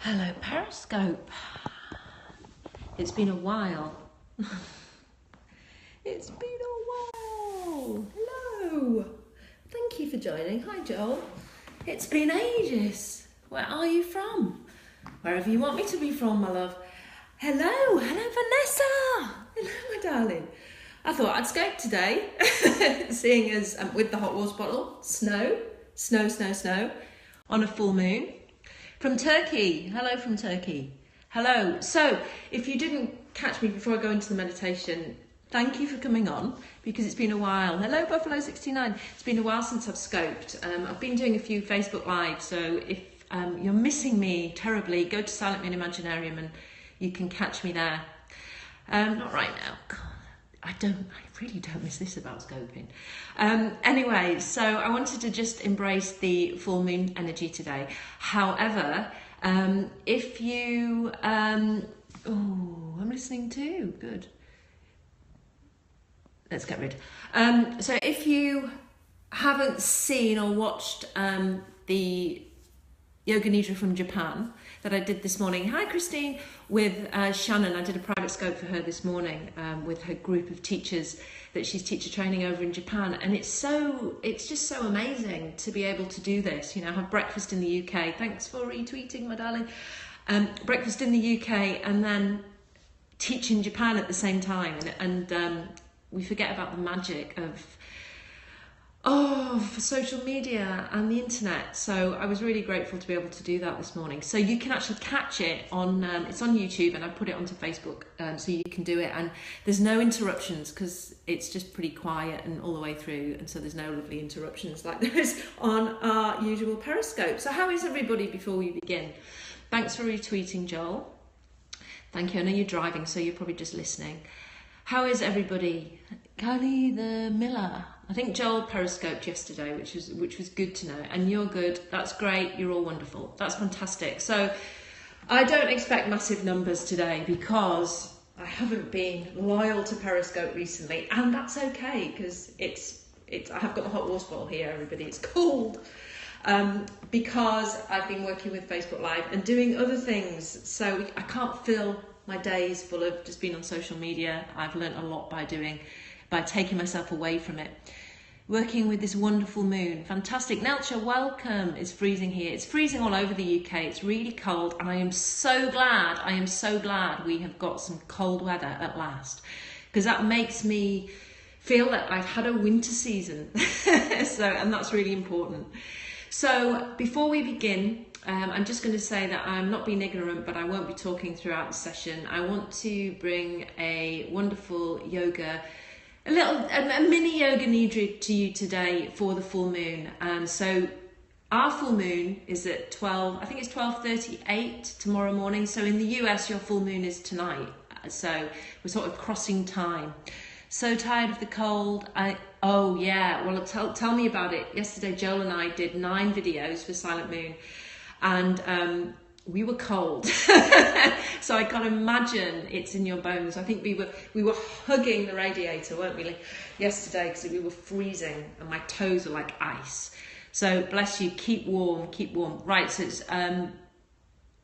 Hello, Periscope. It's been a while. It's been a while. Hello. Thank you for joining. Hi, Joel. It's been ages. Where are you from? Wherever you want me to be from, my love. Hello. Hello, Vanessa. Hello, my darling. I thought I'd Skype today, seeing as with the hot water bottle, snow, on a full moon. From Turkey. Hello from Turkey. Hello. So, if you didn't catch me before I go into the meditation, thank you for coming on, because it's been a while. Hello, Buffalo69. It's been a while since I've scoped. I've been doing a few Facebook Lives, so if you're missing me terribly, go to Silent Moon Imaginarium and you can catch me there. Not right now. God, I really don't miss this about scoping. Anyway, so I wanted to just embrace the full moon energy today. However, if you, I'm listening too, good. Let's get rid. So if you haven't seen or watched the Yoga Nidra from Japan that I did this morning. Hi, Christine, with Shannon. I did a private scope for her this morning with her group of teachers that she's teacher training over in Japan. And it's just so amazing to be able to do this. You know, have breakfast in the UK. Thanks for retweeting, my darling. Breakfast in the UK and then teach in Japan at the same time. And we forget about the magic of social media and the internet. So I was really grateful to be able to do that this morning. So you can actually catch it on, it's on YouTube, and I put it onto Facebook, so you can do it. And there's no interruptions because it's just pretty quiet and all the way through. And so there's no lovely interruptions like there is on our usual Periscope. So how is everybody before we begin? Thanks for retweeting, Joel. Thank you. I know you're driving, so you're probably just listening. How is everybody? Kylie the Miller. I think Joel periscoped yesterday, which was good to know. And you're good. That's great. You're all wonderful. That's fantastic. So I don't expect massive numbers today because I haven't been loyal to Periscope recently, and that's okay because it's. I have got the hot water bottle here, everybody. It's cold. Because I've been working with Facebook Live and doing other things, so I can't fill my days full of just being on social media. I've learnt a lot by taking myself away from it. Working with this wonderful moon. Fantastic. Nelcha, welcome. It's freezing here. It's freezing all over the UK. It's really cold, and I am so glad we have got some cold weather at last, because that makes me feel that I've had a winter season. And that's really important. So before we begin, I'm just going to say that I'm not being ignorant, but I won't be talking throughout the session. I want to bring a wonderful yoga, a mini yoga nidra to you today for the full moon. So our full moon is at 12, I think it's 12:38 tomorrow morning. So in the US, your full moon is tonight. So we're sort of crossing time. So tired of the cold. Oh yeah, well tell me about it. Yesterday, Joel and I did 9 videos for Silent Moon, and we were cold. So I can't imagine it's in your bones. I think we were hugging the radiator, weren't we, yesterday, because we were freezing and my toes were like ice. So bless you, keep warm, keep warm. Right, so it's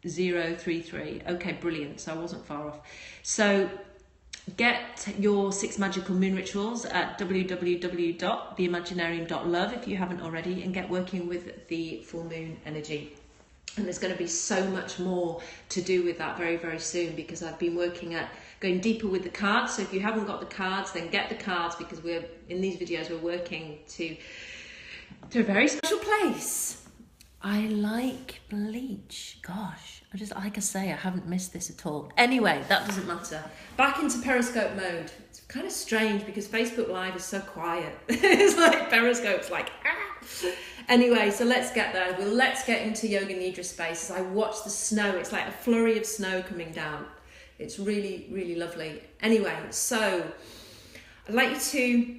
033. Okay, brilliant. So I wasn't far off. So get your 6 magical moon rituals at www.theimaginarium.love if you haven't already, and get working with the full moon energy. And there's going to be so much more to do with that very, very soon, because I've been working at going deeper with the cards. So if you haven't got the cards, then get the cards, because we're in these videos, we're working to a very special place. I like bleach. Gosh, like I say, I haven't missed this at all. Anyway, that doesn't matter. Back into Periscope mode. It's kind of strange because Facebook Live is so quiet. It's like Periscope's like, ah. Anyway, so let's get there. Let's get into Yoga Nidra space as I watch the snow. It's like a flurry of snow coming down. It's really, really lovely. Anyway, so I'd like you to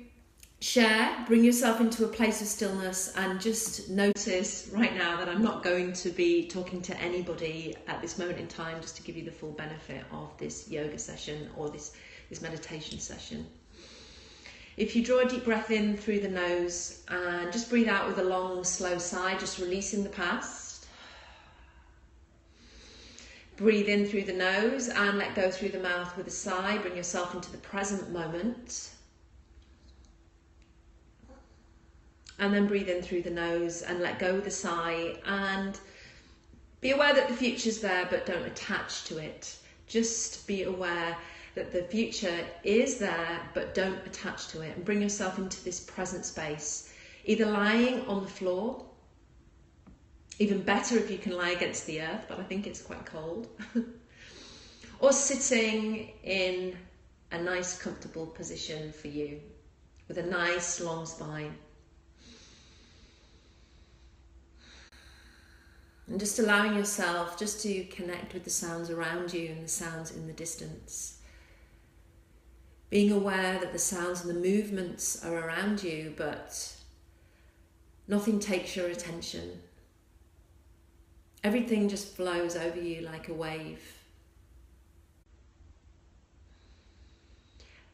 share, bring yourself into a place of stillness, and just notice right now that I'm not going to be talking to anybody at this moment in time, just to give you the full benefit of this yoga session or this meditation session. If you draw a deep breath in through the nose and just breathe out with a long, slow sigh, just releasing the past. Breathe in through the nose and let go through the mouth with a sigh. Bring yourself into the present moment. And then breathe in through the nose and let go with a sigh, and be aware that the future's there, but don't attach to it. Just be aware that the future is there, but don't attach to it, and bring yourself into this present space, either lying on the floor, even better if you can lie against the earth, but I think it's quite cold, or sitting in a nice comfortable position for you with a nice long spine. And just allowing yourself just to connect with the sounds around you and the sounds in the distance. Being aware that the sounds and the movements are around you, but nothing takes your attention. Everything just flows over you like a wave.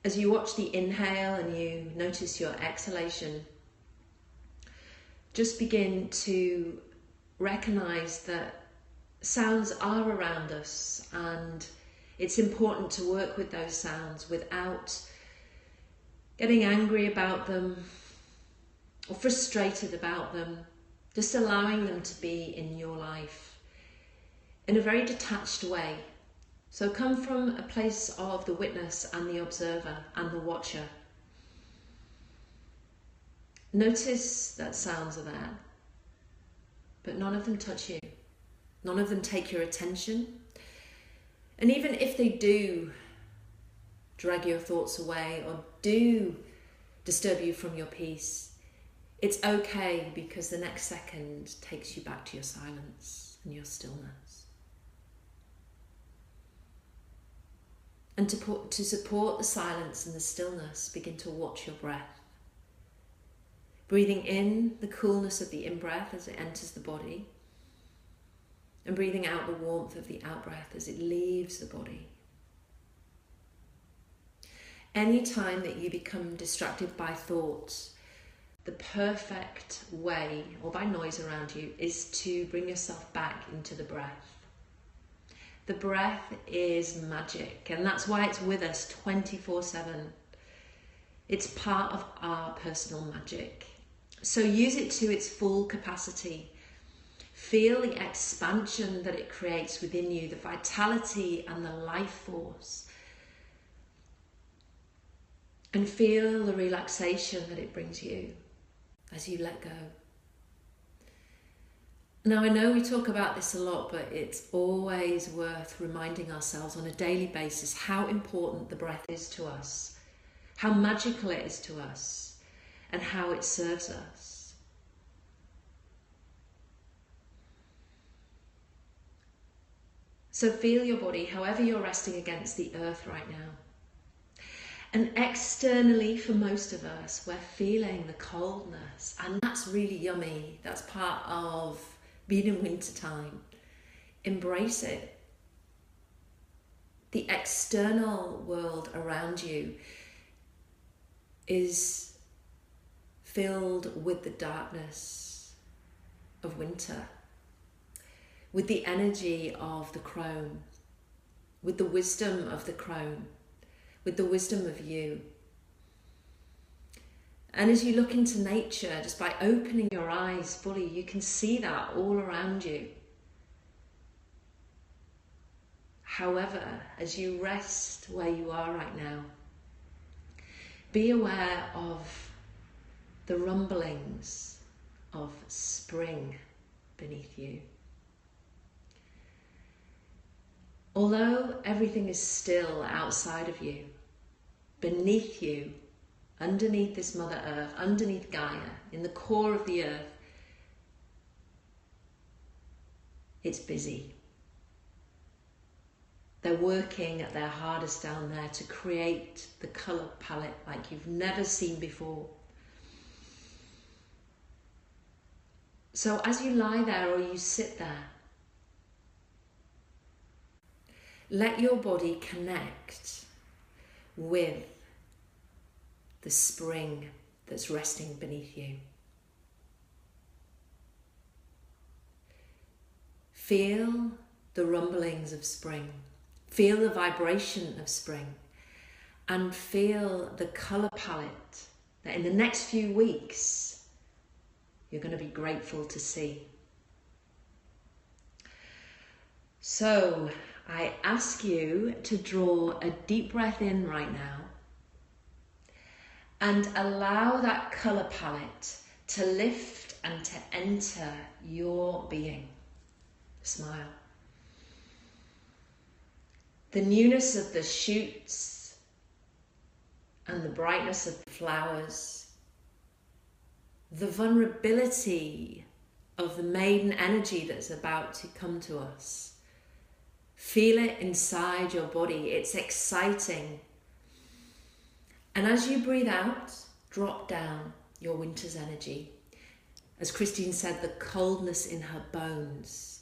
As you watch the inhale and you notice your exhalation, just begin to recognize that sounds are around us, and it's important to work with those sounds without getting angry about them or frustrated about them, just allowing them to be in your life in a very detached way. So come from a place of the witness and the observer and the watcher. Notice that sounds are there, but none of them touch you. None of them take your attention. And even if they do drag your thoughts away or do disturb you from your peace, it's okay, because the next second takes you back to your silence and your stillness. And to support the silence and the stillness, begin to watch your breath. Breathing in the coolness of the in-breath as it enters the body, and breathing out the warmth of the out-breath as it leaves the body. Any time that you become distracted by thoughts, the perfect way, or by noise around you, is to bring yourself back into the breath. The breath is magic, and that's why it's with us 24/7. It's part of our personal magic. So use it to its full capacity. Feel the expansion that it creates within you, the vitality and the life force. And feel the relaxation that it brings you as you let go. Now, I know we talk about this a lot, but it's always worth reminding ourselves on a daily basis how important the breath is to us, how magical it is to us, and how it serves us. So feel your body, however you're resting against the earth right now. And externally, for most of us, we're feeling the coldness, and that's really yummy. That's part of being in winter time. Embrace it. The external world around you is filled with the darkness of winter, with the energy of the crone, with the wisdom of the crone, with the wisdom of you. And as you look into nature, just by opening your eyes fully, you can see that all around you. However, as you rest where you are right now, be aware of the rumblings of spring beneath you. Although everything is still outside of you, beneath you, underneath this Mother Earth, underneath Gaia, in the core of the earth, it's busy. They're working at their hardest down there to create the colour palette like you've never seen before. So as you lie there or you sit there, let your body connect with the spring that's resting beneath you. Feel the rumblings of spring. Feel the vibration of spring. And feel the colour palette that in the next few weeks you're going to be grateful to see. So I ask you to draw a deep breath in right now and allow that colour palette to lift and to enter your being. Smile. The newness of the shoots and the brightness of the flowers, the vulnerability of the maiden energy that's about to come to us. Feel it inside your body. It's exciting. And as you breathe out, drop down your winter's energy. As Christine said, the coldness in her bones.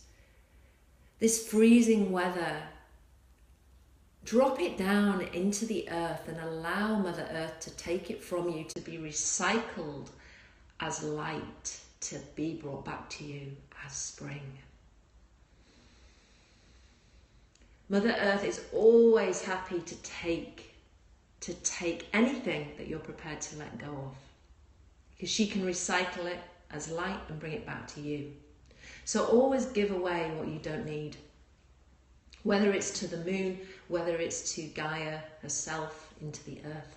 This freezing weather, drop it down into the earth and allow Mother Earth to take it from you, to be recycled as light, to be brought back to you as spring. Mother Earth is always happy to take anything that you're prepared to let go of, because she can recycle it as light and bring it back to you. So always give away what you don't need. Whether it's to the moon, whether it's to Gaia herself, into the earth.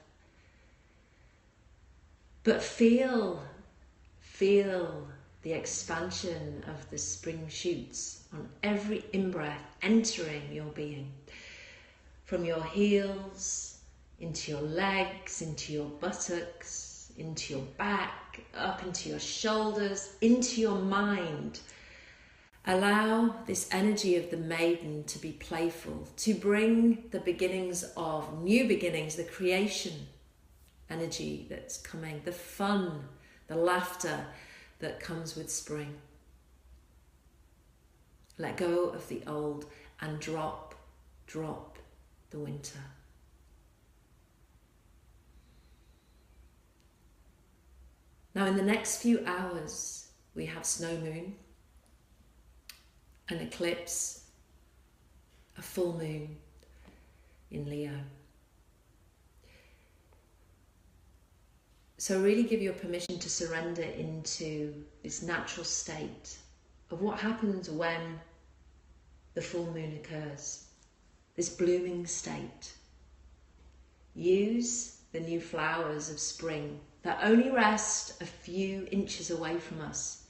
But feel the expansion of the spring shoots on every in-breath entering your being. From your heels, into your legs, into your buttocks, into your back, up into your shoulders, into your mind. Allow this energy of the maiden to be playful, to bring the beginnings of new beginnings, the creation energy that's coming, the fun, the laughter that comes with spring. Let go of the old and drop the winter. Now in the next few hours, we have snow moon, an eclipse, a full moon in Leo. So really give your permission to surrender into this natural state of what happens when the full moon occurs, this blooming state. Use the new flowers of spring that only rest a few inches away from us.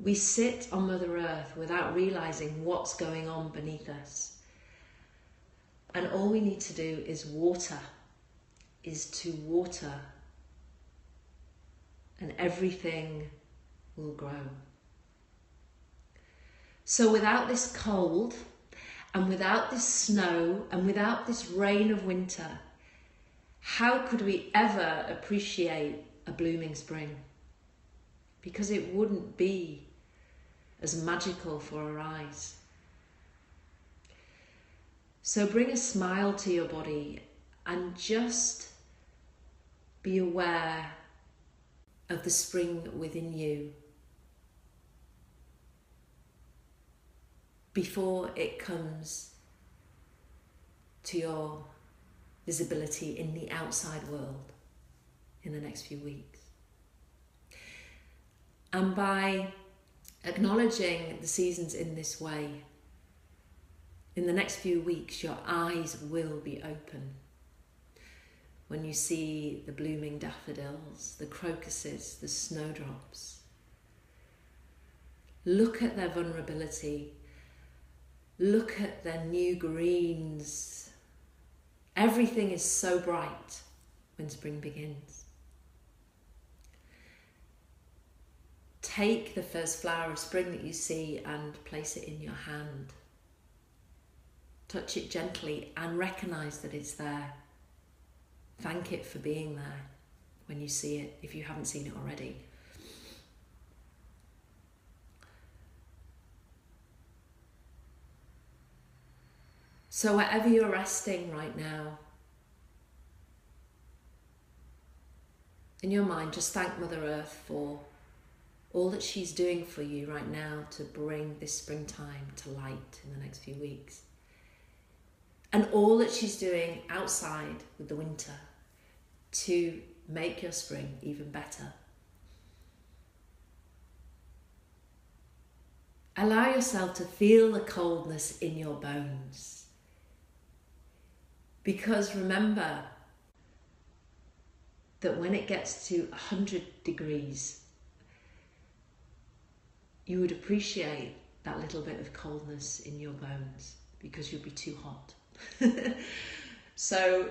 We sit on Mother Earth without realizing what's going on beneath us. And all we need to do is water, and everything will grow. So without this cold, and without this snow, and without this rain of winter, how could we ever appreciate a blooming spring? Because it wouldn't be as magical for our eyes. So bring a smile to your body and just be aware of the spring within you before it comes to your visibility in the outside world in the next few weeks. And by acknowledging the seasons in this way, in the next few weeks, your eyes will be open. When you see the blooming daffodils, the crocuses, the snowdrops, look at their vulnerability, look at their new greens. Everything is so bright when spring begins. Take the first flower of spring that you see and place it in your hand. Touch it gently and recognize that it's there. Thank it for being there when you see it, if you haven't seen it already. So wherever you're resting right now, in your mind, just thank Mother Earth for all that she's doing for you right now to bring this springtime to light in the next few weeks. And all that she's doing outside with the winter to make your spring even better. Allow yourself to feel the coldness in your bones. Because remember that when it gets to 100 degrees, you would appreciate that little bit of coldness in your bones because you'll be too hot. So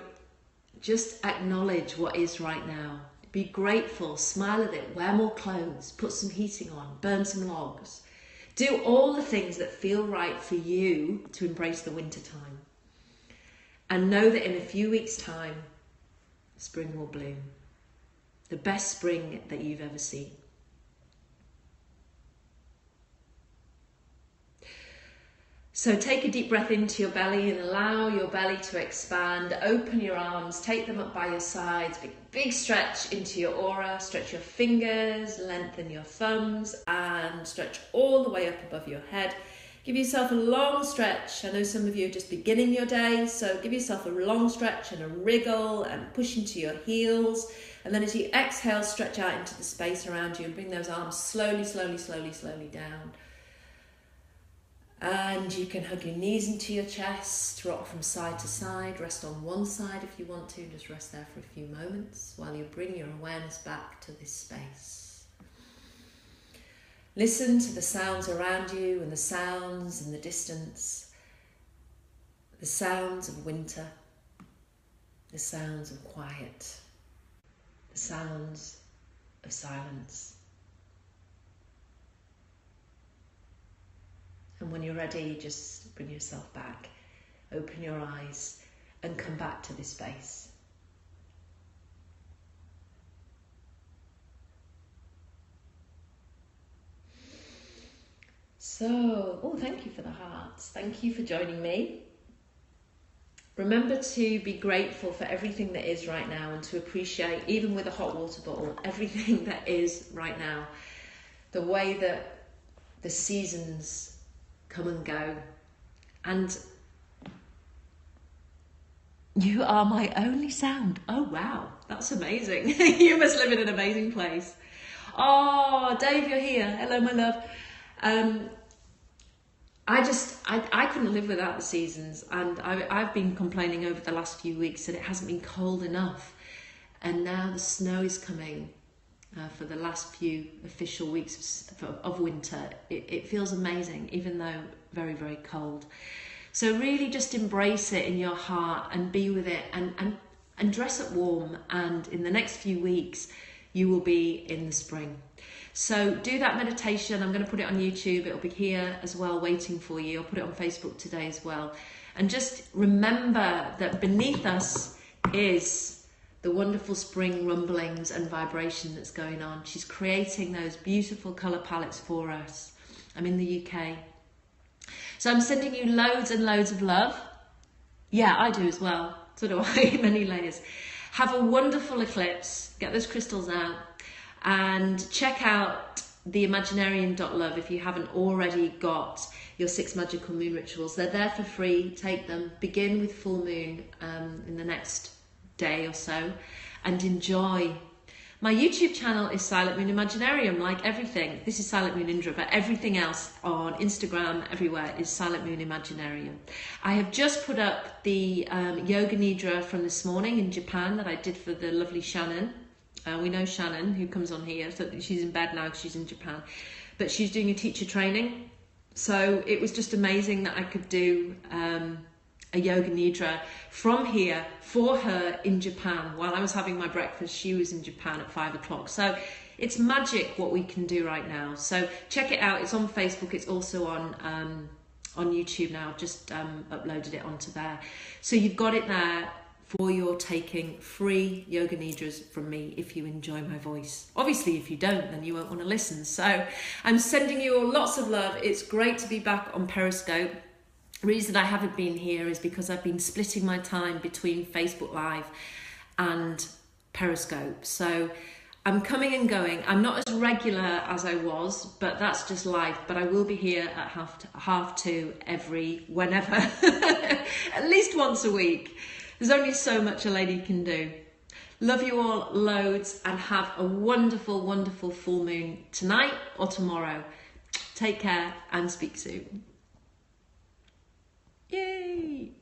just acknowledge what is right now. Be grateful, smile at it, wear more clothes, put some heating on, burn some logs. Do all the things that feel right for you to embrace the winter time. And know that in a few weeks' time, spring will bloom. The best spring that you've ever seen. So take a deep breath into your belly and allow your belly to expand. Open your arms, take them up by your sides. Big stretch into your aura. Stretch your fingers, lengthen your thumbs and stretch all the way up above your head. Give yourself a long stretch. I know some of you are just beginning your day, so give yourself a long stretch and a wriggle and push into your heels. And then as you exhale, stretch out into the space around you and bring those arms slowly, slowly, slowly, slowly down. And you can hug your knees into your chest, rock from side to side, rest on one side if you want to, just rest there for a few moments while you bring your awareness back to this space. Listen to the sounds around you and the sounds in the distance, the sounds of winter, the sounds of quiet, the sounds of silence. And when you're ready, just bring yourself back, open your eyes and come back to this space. So, thank you for the hearts. Thank you for joining me. Remember to be grateful for everything that is right now and to appreciate, even with a hot water bottle, everything that is right now. The way that the seasons come and go. And you are my only sound. Oh, wow. That's amazing. You must live in an amazing place. Oh, Dave, you're here. Hello, my love. I couldn't live without the seasons, and I've been complaining over the last few weeks that it hasn't been cold enough, and now the snow is coming for the last few official weeks of winter. It feels amazing, even though very, very cold. So really just embrace it in your heart and be with it and dress it warm, and in the next few weeks you will be in the spring. So do that meditation. I'm going to put it on YouTube. It'll be here as well waiting for you. I'll put it on Facebook today as well. And just remember that beneath us is the wonderful spring rumblings and vibration that's going on. She's creating those beautiful colour palettes for us. I'm in the UK. So I'm sending you loads and loads of love. Yeah, I do as well. So do I. Many layers. Have a wonderful eclipse. Get those crystals out. And check out the IMAGINARIUM.love if you haven't already got your 6 magical moon rituals. They're there for free. Take them. Begin with full moon in the next day or so and enjoy. My YouTube channel is Silent Moon Imaginarium, like everything. This is Silent Moon Indra, but everything else on Instagram, everywhere, is Silent Moon Imaginarium. I have just put up the Yoga Nidra from this morning in Japan that I did for the lovely Shannon. We know Shannon, who comes on here, so she's in bed now because she's in Japan. But she's doing a teacher training. So it was just amazing that I could do a Yoga Nidra from here for her in Japan. While I was having my breakfast, she was in Japan at 5 o'clock. So it's magic what we can do right now. So check it out. It's on Facebook. It's also on YouTube now. I've just uploaded it onto there. So you've got it there for your taking free Yoga Nidras from me if you enjoy my voice. Obviously, if you don't, then you won't want to listen. So I'm sending you all lots of love. It's great to be back on Periscope. The reason I haven't been here is because I've been splitting my time between Facebook Live and Periscope. So I'm coming and going. I'm not as regular as I was, but that's just life. But I will be here at half two whenever, at least once a week. There's only so much a lady can do. Love you all loads and have a wonderful, wonderful full moon tonight or tomorrow. Take care and speak soon. Yay!